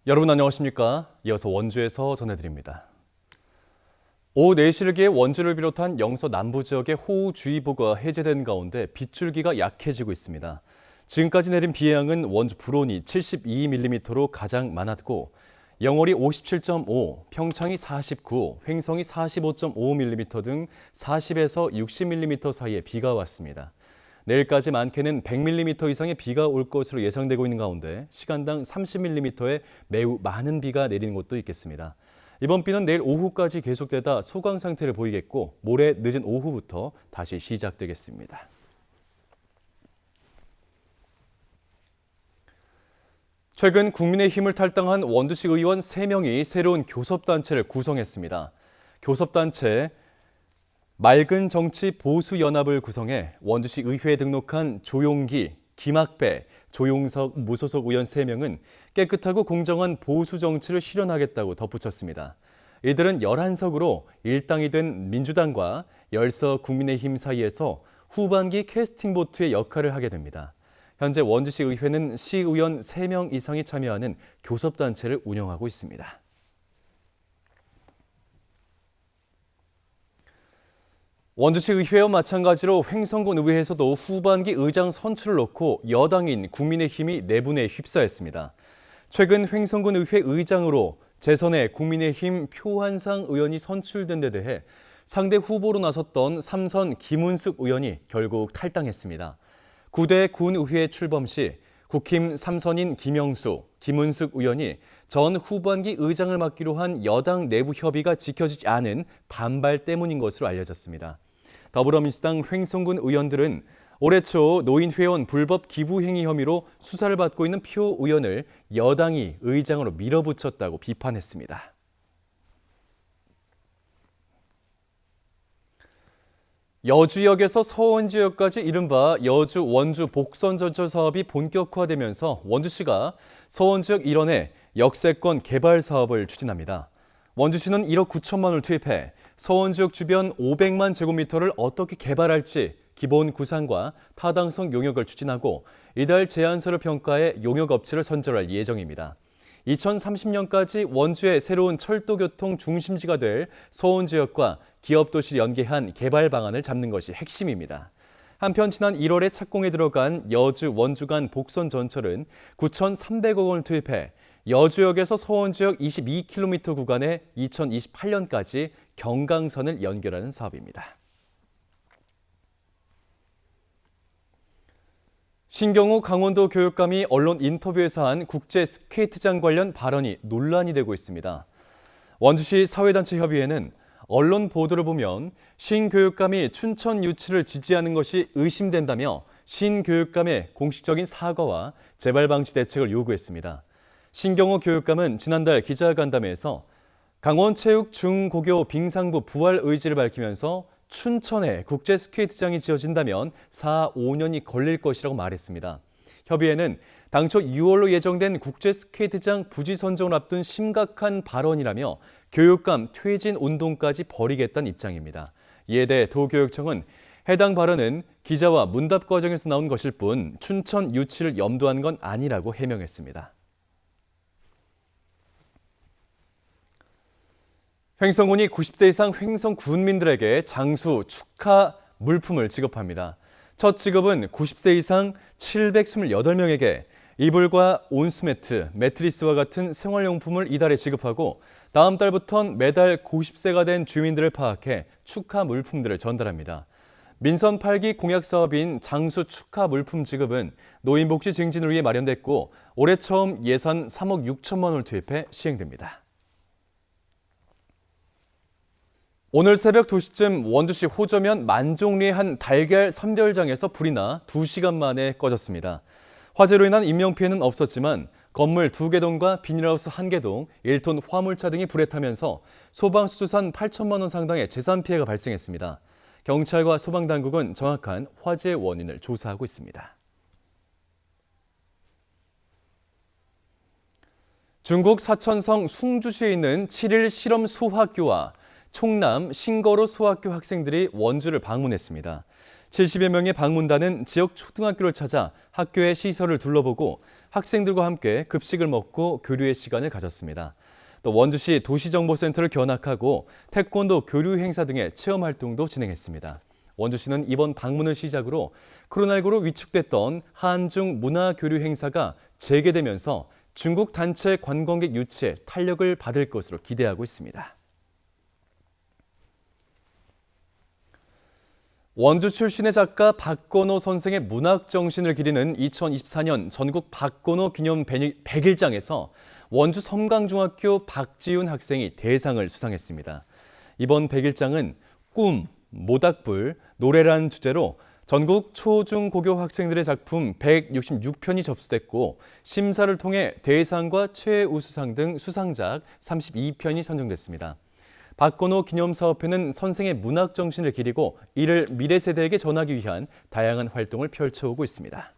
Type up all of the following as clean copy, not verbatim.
여러분 안녕하십니까? 이어서 원주에서 전해드립니다. 오후 4시를 기해 원주를 비롯한 영서 남부 지역의 호우주의보가 해제된 가운데 빗줄기가 약해지고 있습니다. 지금까지 내린 비의 양은 원주 불온이 72mm로 가장 많았고 영월이 57.5, 평창이 49, 횡성이 45.5mm 등 40에서 60mm 사이에 비가 왔습니다. 내일까지 많게는 100mm 이상의 비가 올 것으로 예상되고 있는 가운데 시간당 30mm의 매우 많은 비가 내리는 곳도 있겠습니다. 이번 비는 내일 오후까지 계속되다 소강 상태를 보이겠고 모레 늦은 오후부터 다시 시작되겠습니다. 최근 국민의힘을 탈당한 원주시 의원 3명이 새로운 교섭단체를 구성했습니다. 교섭단체 맑은 정치 보수 연합을 구성해 원주시 의회에 등록한 조용기, 김학배, 조용석 무소속 의원 3명은 깨끗하고 공정한 보수 정치를 실현하겠다고 덧붙였습니다. 이들은 11석으로 일당이 된 민주당과 10석 국민의힘 사이에서 후반기 캐스팅 보트의 역할을 하게 됩니다. 현재 원주시 의회는 시의원 3명 이상이 참여하는 교섭단체를 운영하고 있습니다. 원주시 의회와 마찬가지로 횡성군 의회에서도 후반기 의장 선출을 놓고 여당인 국민의힘이 내분에 휩싸였습니다. 최근 횡성군 의회 의장으로 재선의 국민의힘 표한상 의원이 선출된 데 대해 상대 후보로 나섰던 삼선 김은숙 의원이 결국 탈당했습니다. 9대 군의회 출범 시 국힘 3선인 김영수, 김은숙 의원이 전 후반기 의장을 맡기로 한 여당 내부 협의가 지켜지지 않은 반발 때문인 것으로 알려졌습니다. 더불어민주당 횡성군 의원들은 올해 초 노인회원 불법 기부행위 혐의로 수사를 받고 있는 표 의원을 여당이 의장으로 밀어붙였다고 비판했습니다. 여주역에서 서원지역까지 이른바 여주 원주 복선 전철 사업이 본격화되면서 원주시가 서원지역 일원에 역세권 개발 사업을 추진합니다. 원주시는 1억 9천만 원을 투입해 서원지역 주변 500만 제곱미터를 어떻게 개발할지 기본 구상과 타당성 용역을 추진하고 이달 제안서를 평가해 용역업체를 선정할 예정입니다. 2030년까지 원주의 새로운 철도교통 중심지가 될 서원지역과 기업도시를 연계한 개발 방안을 잡는 것이 핵심입니다. 한편 지난 1월에 착공에 들어간 여주 원주 간 복선 전철은 9,300억 원을 투입해 여주역에서 서원지역 22km 구간에 2028년까지 경강선을 연결하는 사업입니다. 신경우 강원도 교육감이 언론 인터뷰에서 한 국제 스케이트장 관련 발언이 논란이 되고 있습니다. 원주시 사회단체협의회는 언론 보도를 보면 신 교육감이 춘천 유치를 지지하는 것이 의심된다며 신 교육감의 공식적인 사과와 재발 방지 대책을 요구했습니다. 신경호 교육감은 지난달 기자간담회에서 강원체육 중고교 빙상부 부활 의지를 밝히면서 춘천에 국제 스케이트장이 지어진다면 4, 5년이 걸릴 것이라고 말했습니다. 협의회는 당초 6월로 예정된 국제 스케이트장 부지 선정을 앞둔 심각한 발언이라며 교육감 퇴진 운동까지 벌이겠다는 입장입니다. 이에 대해 도교육청은 해당 발언은 기자와 문답 과정에서 나온 것일 뿐 춘천 유치를 염두한 건 아니라고 해명했습니다. 횡성군이 90세 이상 횡성 군민들에게 장수 축하 물품을 지급합니다. 첫 지급은 90세 이상 728명에게 이불과 온수매트, 매트리스와 같은 생활용품을 이달에 지급하고 다음 달부턴 매달 90세가 된 주민들을 파악해 축하 물품들을 전달합니다. 민선 8기 공약 사업인 장수 축하 물품 지급은 노인복지 증진을 위해 마련됐고 올해 처음 예산 3억 6천만 원을 투입해 시행됩니다. 오늘 새벽 2시쯤 원주시 호저면 만종리의 한 달걀 선별장에서 불이 나 2시간 만에 꺼졌습니다. 화재로 인한 인명피해는 없었지만 건물 2개 동과 비닐하우스 1개 동, 1톤 화물차 등이 불에 타면서 소방수수산 8천만 원 상당의 재산 피해가 발생했습니다. 경찰과 소방당국은 정확한 화재 원인을 조사하고 있습니다. 중국 사천성 숭주시에 있는 7일 실험 소학교와 총남 신거로 소학교 학생들이 원주를 방문했습니다. 70여 명의 방문단은 지역 초등학교를 찾아 학교의 시설을 둘러보고 학생들과 함께 급식을 먹고 교류의 시간을 가졌습니다. 또 원주시 도시정보센터를 견학하고 태권도 교류 행사 등의 체험 활동도 진행했습니다. 원주시는 이번 방문을 시작으로 코로나19로 위축됐던 한중 문화교류 행사가 재개되면서 중국 단체 관광객 유치에 탄력을 받을 것으로 기대하고 있습니다. 원주 출신의 작가 박건호 선생의 문학 정신을 기리는 2024년 전국 박건호 기념 100일장에서 원주 섬강중학교 박지훈 학생이 대상을 수상했습니다. 이번 100일장은 꿈, 모닥불, 노래란 주제로 전국 초, 중, 고교 학생들의 작품 166편이 접수됐고 심사를 통해 대상과 최우수상 등 수상작 32편이 선정됐습니다. 박건호 기념사업회는 선생의 문학 정신을 기리고 이를 미래 세대에게 전하기 위한 다양한 활동을 펼쳐오고 있습니다.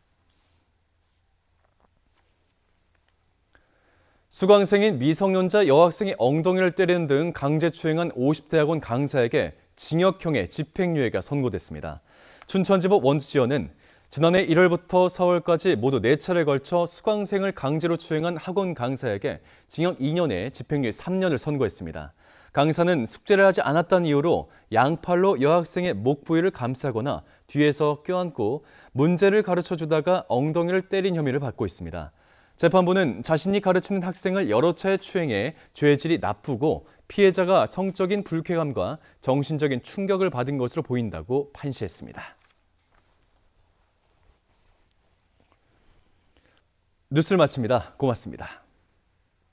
수강생인 미성년자 여학생의 엉덩이를 때리는 등 강제추행한 50대 학원 강사에게 징역형의 집행유예가 선고됐습니다. 춘천지법 원주지원은 지난해 1월부터 4월까지 모두 4차례에 걸쳐 수강생을 강제로 추행한 학원 강사에게 징역 2년에 집행유예 3년을 선고했습니다. 강사는 숙제를 하지 않았다는 이유로 양팔로 여학생의 목 부위를 감싸거나 뒤에서 껴안고 문제를 가르쳐주다가 엉덩이를 때린 혐의를 받고 있습니다. 재판부는 자신이 가르치는 학생을 여러 차례 추행해 죄질이 나쁘고 피해자가 성적인 불쾌감과 정신적인 충격을 받은 것으로 보인다고 판시했습니다. 뉴스를 마칩니다. 고맙습니다.